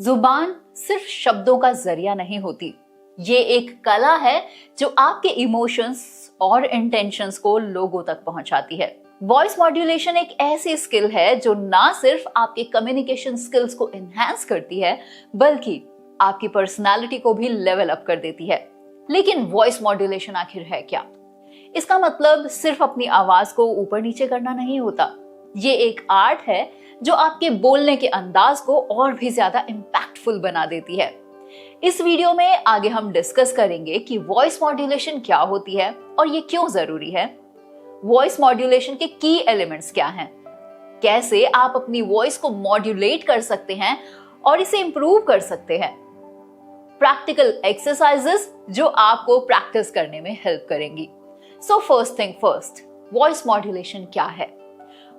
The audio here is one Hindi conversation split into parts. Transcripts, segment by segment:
जुबान सिर्फ शब्दों का जरिया नहीं होती, ये एक कला है जो आपके इमोशंस और इंटेंशंस को लोगों तक पहुंचाती है। वॉइस मॉड्यूलेशन एक ऐसी स्किल है जो ना सिर्फ आपके कम्युनिकेशन स्किल्स को एनहांस करती है, बल्कि आपकी पर्सनालिटी को भी लेवल अप कर देती है। लेकिन वॉइस मॉड्यूलेशन आखिर है क्या? इसका मतलब सिर्फ अपनी आवाज को ऊपर नीचे करना नहीं होता। ये एक आर्ट है जो आपके बोलने के अंदाज को और भी ज्यादा इम्पैक्टफुल बना देती है। इस वीडियो में आगे हम डिस्कस करेंगे कि वॉइस मॉड्यूलेशन क्या होती है और ये क्यों जरूरी है। वॉइस मॉड्यूलेशन के की एलिमेंट्स क्या हैं, कैसे आप अपनी वॉइस को मॉड्यूलेट कर सकते हैं और इसे इंप्रूव कर सकते हैं, प्रैक्टिकल एक्सरसाइजेस जो आपको प्रैक्टिस करने में हेल्प करेंगी। So first thing first, voice modulation क्या है?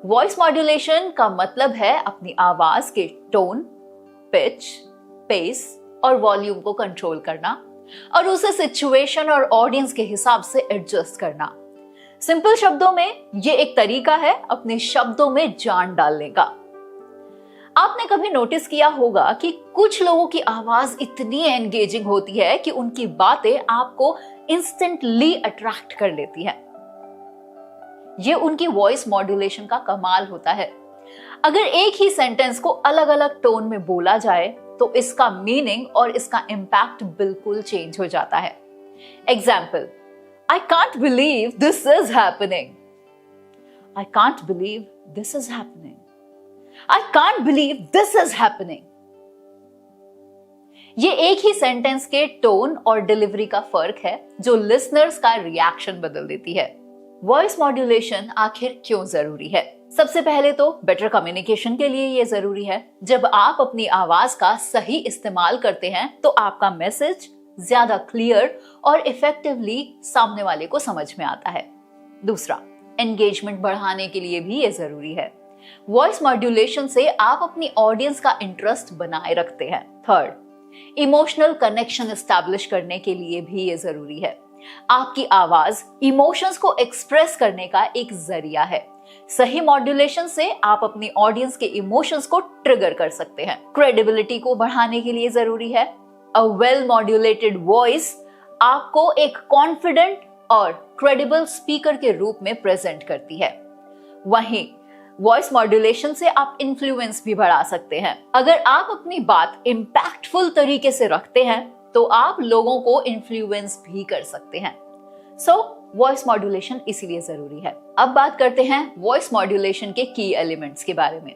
वॉइस मॉड्यूलेशन का मतलब है अपनी आवाज के टोन, पिच, पेस और वॉल्यूम को कंट्रोल करना और उसे सिचुएशन और ऑडियंस के हिसाब से एडजस्ट करना। सिंपल शब्दों में ये एक तरीका है अपने शब्दों में जान डालने का। आपने कभी नोटिस किया होगा कि कुछ लोगों की आवाज इतनी एंगेजिंग होती है कि उनकी बातें आपको इंस्टेंटली अट्रैक्ट कर लेती है। ये उनकी वॉइस मॉड्यूलेशन का कमाल होता है। अगर एक ही सेंटेंस को अलग अलग टोन में बोला जाए तो इसका मीनिंग और इसका इम्पैक्ट बिल्कुल चेंज हो जाता है। Example, I can't believe this is happening. I can't believe this is happening. I can't believe this is happening. ये एक ही सेंटेंस के टोन और डिलीवरी का फर्क है जो लिसनर्स का रिएक्शन बदल देती है। वॉइस मॉड्यूलेशन आखिर क्यों जरूरी है? सबसे पहले तो बेटर कम्युनिकेशन के लिए ये जरूरी है। जब आप अपनी आवाज का सही इस्तेमाल करते हैं तो आपका मैसेज ज्यादा क्लियर और इफेक्टिवली सामने वाले को समझ में आता है। दूसरा, एंगेजमेंट बढ़ाने के लिए भी ये जरूरी है। वॉइस मॉड्यूलेशन से आप अपनी ऑडियंस का इंटरेस्ट बनाए रखते हैं। थर्ड, इमोशनल कनेक्शन एस्टैब्लिश करने के लिए भी ये जरूरी है। आपकी आवाज इमोशंस को एक्सप्रेस करने का एक जरिया है। सही मॉड्यूलेशन से आप अपनी ऑडियंस के इमोशंस को ट्रिगर कर सकते हैं। क्रेडिबिलिटी को बढ़ाने के लिए जरूरी है। अ वेल मॉड्यूलेटेड वॉइस आपको एक कॉन्फिडेंट और क्रेडिबल स्पीकर के रूप में प्रेजेंट करती है। वहीं वॉइस मॉड्यूलेशन से आप इन्फ्लुएंस भी बढ़ा सकते हैं। अगर आप अपनी बात इम्पैक्टफुल तरीके से रखते हैं तो आप लोगों को इन्फ्लुएंस भी कर सकते हैं। सो वॉइस मॉड्यूलेशन इसीलिए जरूरी है। अब बात करते हैं वॉइस मॉड्यूलेशन के की एलिमेंट्स के बारे में।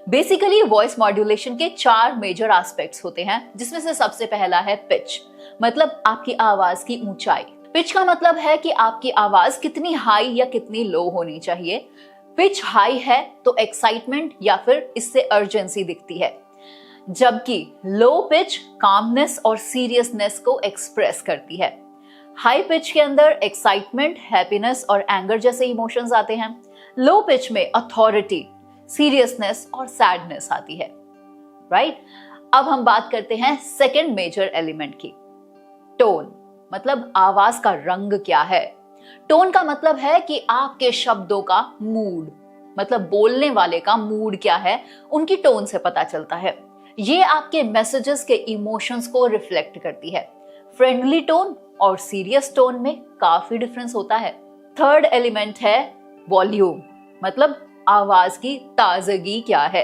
बेसिकली वॉइस मॉड्यूलेशन के 4 मेजर एस्पेक्ट्स होते हैं, जिसमें से सबसे पहला है पिच, मतलब आपकी आवाज की ऊंचाई। पिच का मतलब है कि आपकी आवाज कितनी हाई या कितनी लो होनी चाहिए। पिच हाई है तो एक्साइटमेंट या फिर इससे अर्जेंसी दिखती है, जबकि लो पिच कामनेस और सीरियसनेस को एक्सप्रेस करती है। हाई पिच के अंदर एक्साइटमेंट, हैप्पीनेस और एंगर जैसे इमोशंस आते हैं। लो पिच में अथॉरिटी, सीरियसनेस और सैडनेस आती है। राइट? अब हम बात करते हैं सेकंड मेजर एलिमेंट की, टोन, मतलब आवाज का रंग क्या है। टोन का मतलब है कि आपके शब्दों का मूड, मतलब बोलने वाले का मूड क्या है, उनकी टोन से पता चलता है। ये आपके मैसेजेस के इमोशंस को रिफ्लेक्ट करती है। फ्रेंडली टोन और सीरियस टोन में काफी डिफरेंस होता है। थर्ड एलिमेंट है वॉल्यूम, मतलब आवाज की ताजगी क्या है।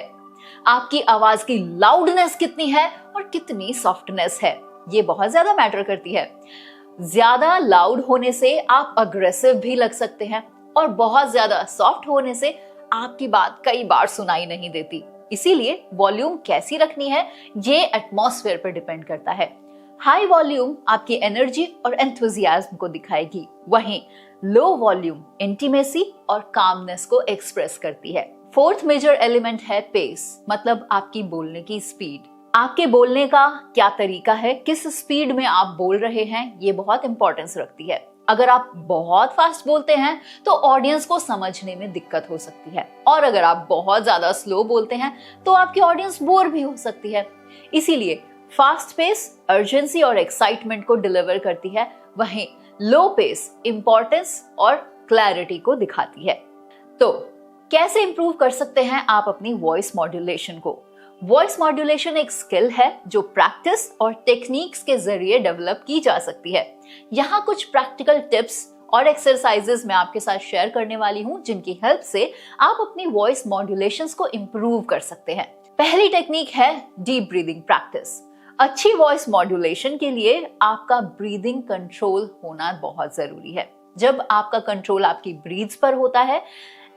आपकी आवाज की लाउडनेस कितनी है और कितनी सॉफ्टनेस है, ये बहुत ज्यादा मैटर करती है। ज्यादा लाउड होने से आप अग्रेसिव भी लग सकते हैं और बहुत ज्यादा सॉफ्ट होने से आपकी बात कई बार सुनाई नहीं देती। इसीलिए वॉल्यूम कैसी रखनी है ये एटमॉस्फेयर पर डिपेंड करता है। हाई वॉल्यूम आपकी एनर्जी और एंथुजियाज्म को दिखाएगी, वहीं लो वॉल्यूम इंटीमेसी और कामनेस को एक्सप्रेस करती है। फोर्थ मेजर एलिमेंट है पेस, मतलब आपकी बोलने की स्पीड। आपके बोलने का क्या तरीका है, किस स्पीड में आप बोल रहे हैं, ये बहुत इंपॉर्टेंस रखती है। अगर आप बहुत फास्ट बोलते हैं तो ऑडियंस को समझने में दिक्कत हो सकती है, और अगर आप बहुत ज्यादा स्लो बोलते हैं तो आपकी ऑडियंस बोर भी हो सकती है। इसीलिए फास्ट पेस अर्जेंसी और एक्साइटमेंट को डिलीवर करती है, वहीं लो पेस इंपॉर्टेंस और क्लैरिटी को दिखाती है। तो कैसे इंप्रूव कर सकते हैं आप अपनी वॉइस मॉड्यूलेशन को? वॉइस मॉड्यूलेशन एक स्किल है जो प्रैक्टिस और टेक्निक्स के जरिए डेवलप की जा सकती है। यहाँ कुछ प्रैक्टिकल टिप्स और एक्सरसाइजेस मैं आपके साथ शेयर करने वाली हूँ जिनकी हेल्प से आप अपनी वॉइस मॉड्यूलेशंस को इम्प्रूव कर सकते हैं। पहली टेक्निक है डीप ब्रीदिंग प्रैक्टिस। अच्छी वॉइस मॉड्यूलेशन के लिए आपका ब्रीदिंग कंट्रोल होना बहुत जरूरी है। जब आपका कंट्रोल आपकी ब्रीथ्स पर होता है,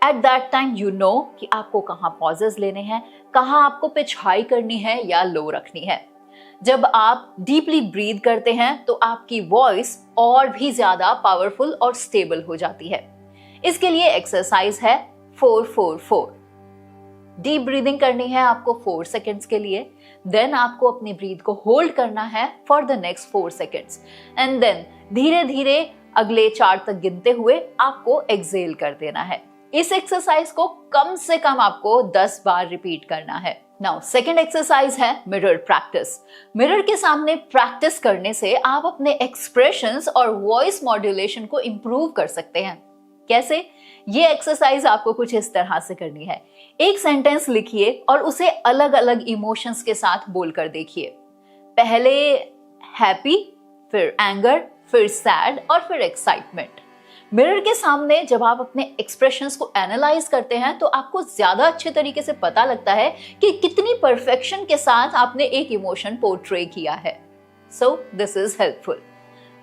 at that time you know कि आपको कहाँ पॉजेस लेने हैं, कहाँ आपको पिच हाई करनी है या लो रखनी है। जब आप डीपली ब्रीथ करते हैं तो आपकी वॉइस और भी ज्यादा पावरफुल और स्टेबल हो जाती है। इसके लिए एक्सरसाइज है 4-4-4। डीप ब्रीदिंग करनी है आपको 4 सेकेंड्स के लिए, देन आपको अपनी ब्रीथ को होल्ड करना है for the next 4 seconds and then धीरे धीरे अगले 4 तक गिनते हुए आपको एक्सेल कर देना है। इस एक्सरसाइज को कम से कम आपको 10 बार रिपीट करना है। नाउ सेकेंड एक्सरसाइज है मिरर प्रैक्टिस। मिरर के सामने प्रैक्टिस करने से आप अपने एक्सप्रेशंस और वॉइस मॉड्यूलेशन को इंप्रूव कर सकते हैं। कैसे? ये एक्सरसाइज आपको कुछ इस तरह से करनी है। एक सेंटेंस लिखिए और उसे अलग अलग इमोशंस के साथ बोलकर देखिए। पहले हैप्पी, फिर एंगर, फिर सैड और फिर एक्साइटमेंट। मिरर के सामने जब आप अपने एक्सप्रेशंस को एनालाइज करते हैं तो आपको ज्यादा अच्छे तरीके से पता लगता है कि कितनी परफेक्शन के साथ आपने एक इमोशन पोर्ट्रे किया है। So this is helpful.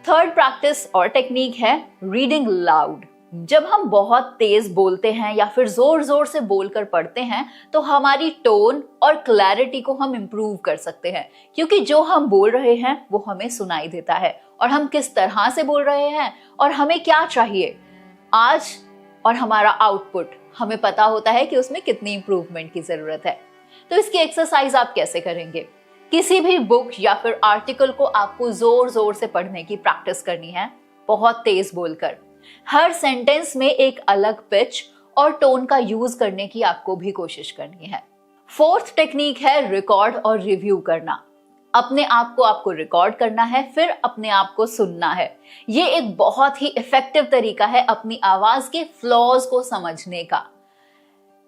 Third practice और टेक्निक है रीडिंग लाउड। जब हम बहुत तेज बोलते हैं या फिर जोर जोर से बोलकर पढ़ते हैं तो हमारी टोन और क्लैरिटी को हम इम्प्रूव कर सकते हैं, क्योंकि जो हम बोल रहे हैं वो हमें सुनाई देता है और हम किस तरह से बोल रहे हैं और हमें क्या चाहिए आज और हमारा आउटपुट हमें पता होता है कि उसमें कितनी इंप्रूवमेंट की जरूरत है। तो इसकी एक्सरसाइज आप कैसे करेंगे? किसी भी बुक या फिर आर्टिकल को आपको जोर जोर से पढ़ने की प्रैक्टिस करनी है, बहुत तेज बोलकर। हर सेंटेंस में एक अलग पिच और टोन का यूज करने की आपको भी कोशिश करनी है। फोर्थ टेक्निक है रिकॉर्ड और रिव्यू करना। अपने आप को आपको रिकॉर्ड करना है, फिर अपने आप को सुनना है। ये एक बहुत ही इफेक्टिव तरीका है अपनी आवाज के फ्लॉज को समझने का।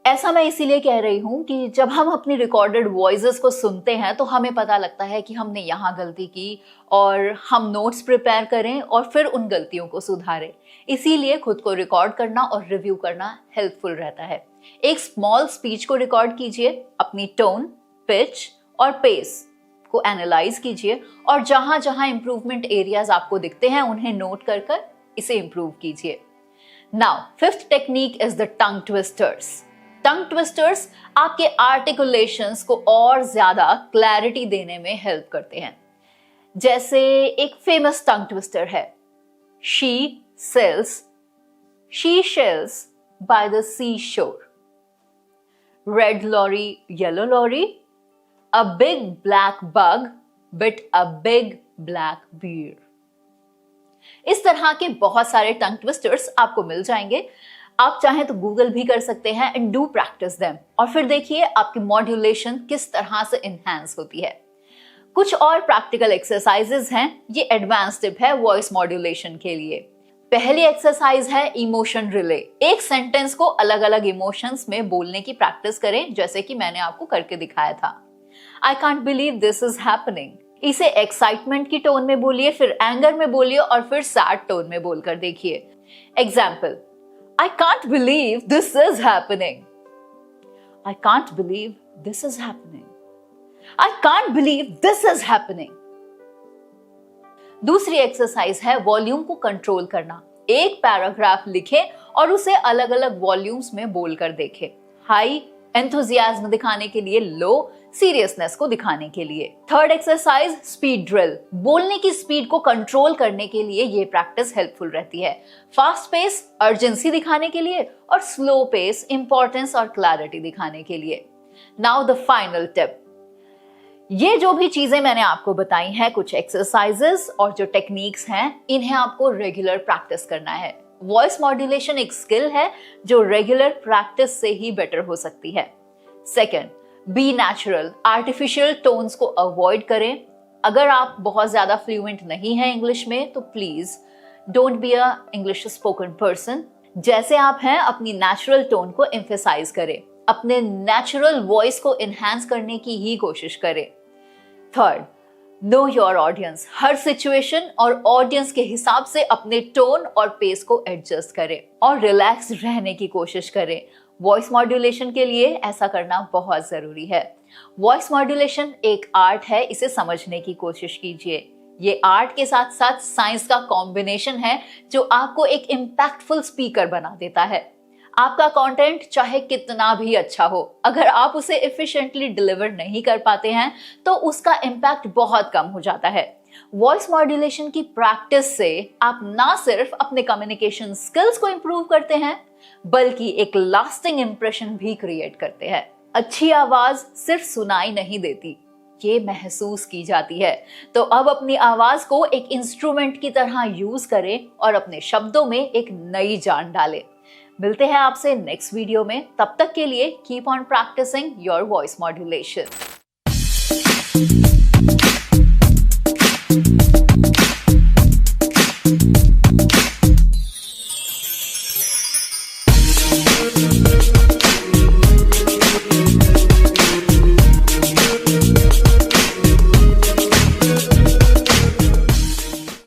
ऐसा मैं इसीलिए कह रही हूं कि जब हम अपनी रिकॉर्डेड वॉइसेस को सुनते हैं तो हमें पता लगता है कि हमने यहाँ गलती की और हम नोट्स प्रिपेयर करें और फिर उन गलतियों को सुधारें। इसीलिए खुद को रिकॉर्ड करना और रिव्यू करना हेल्पफुल रहता है। एक स्मॉल स्पीच को रिकॉर्ड कीजिए, अपनी टोन, पिच और पेस को एनालाइज कीजिए और जहां जहां इंप्रूवमेंट एरियाज आपको दिखते हैं उन्हें नोट कर कर इसे इंप्रूव कीजिए। Now fifth technique is the tongue twisters. Tongue twisters आपके आर्टिकुलेशंस को और ज्यादा क्लैरिटी देने में हेल्प करते हैं। जैसे एक फेमस टंग ट्विस्टर है, she shells by the seashore. Red lorry, yellow lorry, a big black bug bit a big black bear. इस तरह के बहुत सारे टंग ट्विस्टर्स आपको मिल जाएंगे। आप चाहें तो गूगल भी कर सकते हैं एंड डू प्रैक्टिस देम और फिर देखिए आपकी मॉड्यूलेशन किस तरह से इनहैंस होती है। कुछ और प्रैक्टिकल एक्सरसाइजेस हैं, ये एडवांस टिप है वॉइस मॉड्यूलेशन के लिए। पहली एक्सरसाइज है इमोशन रिले। एक सेंटेंस को अलग अलग इमोशंस में बोलने की प्रैक्टिस करें, जैसे कि मैंने आपको करके दिखाया था। I can't believe this is happening. इसे एक्साइटमेंट की टोन में बोलिए, फिर एंगर में बोलिए और फिर सैड टोन में बोलकर देखिए। Example, I can't believe this is happening. I can't believe this is happening. I can't believe this is happening. दूसरी एक्सरसाइज है वॉल्यूम को कंट्रोल करना। एक पैराग्राफ लिखें और उसे अलग अलग वॉल्यूम्स में बोलकर देखें। हाई एंथुजियाज्म दिखाने के लिए, लो सीरियसनेस को दिखाने के लिए। Third exercise speed drill. बोलने की स्पीड को कंट्रोल करने के लिए ये प्रैक्टिस हेल्पफुल रहती है। फास्ट पेस अर्जेंसी दिखाने के लिए और स्लो पेस इंपॉर्टेंस और क्लैरिटी दिखाने के लिए। Now the final tip. ये जो भी चीजें मैंने आपको बताई हैं, कुछ एक्सरसाइजेस और जो टेक्निक्स हैं, इन्हें आपको रेगुलर प्रैक्टिस करना है। वॉइस मॉड्यूलेशन एक स्किल है जो रेगुलर प्रैक्टिस से ही बेटर हो सकती है। Second, be natural. Artificial tones को अवॉइड करें। अगर आप बहुत ज्यादा फ्लुएंट नहीं हैं इंग्लिश में तो please don't be a English spoken person. जैसे आप हैं अपनी नेचुरल टोन को एम्फेसाइज करें। अपने नेचुरल वॉइस को एनहांस करने की ही कोशिश करें। Third, know your audience. Her situation और ऑडियंस के हिसाब से अपने टोन और पेस को एडजस्ट करें और रिलैक्स रहने की कोशिश करें। वॉइस मॉड्यूलेशन के लिए ऐसा करना बहुत जरूरी है। वॉइस मॉड्यूलेशन एक आर्ट है, इसे समझने की कोशिश कीजिए। ये आर्ट के साथ साथ साइंस का कॉम्बिनेशन है जो आपको एक इम्पैक्टफुल स्पीकर बना देता है। आपका कंटेंट चाहे कितना भी अच्छा हो, अगर आप उसे एफिशिएंटली डिलीवर नहीं कर पाते हैं तो उसका इम्पैक्ट बहुत कम हो जाता है। वॉइस मॉड्यूलेशन की प्रैक्टिस से आप ना सिर्फ अपने कम्युनिकेशन स्किल्स को इंप्रूव करते हैं बल्कि एक लास्टिंग इंप्रेशन भी क्रिएट करते हैं। अच्छी आवाज सिर्फ सुनाई नहीं देती, ये महसूस की जाती है। तो अब अपनी आवाज को एक इंस्ट्रूमेंट की तरह यूज करें और अपने शब्दों में एक नई जान डालें। मिलते हैं आपसे नेक्स्ट वीडियो में। तब तक के लिए keep on practising your voice modulation.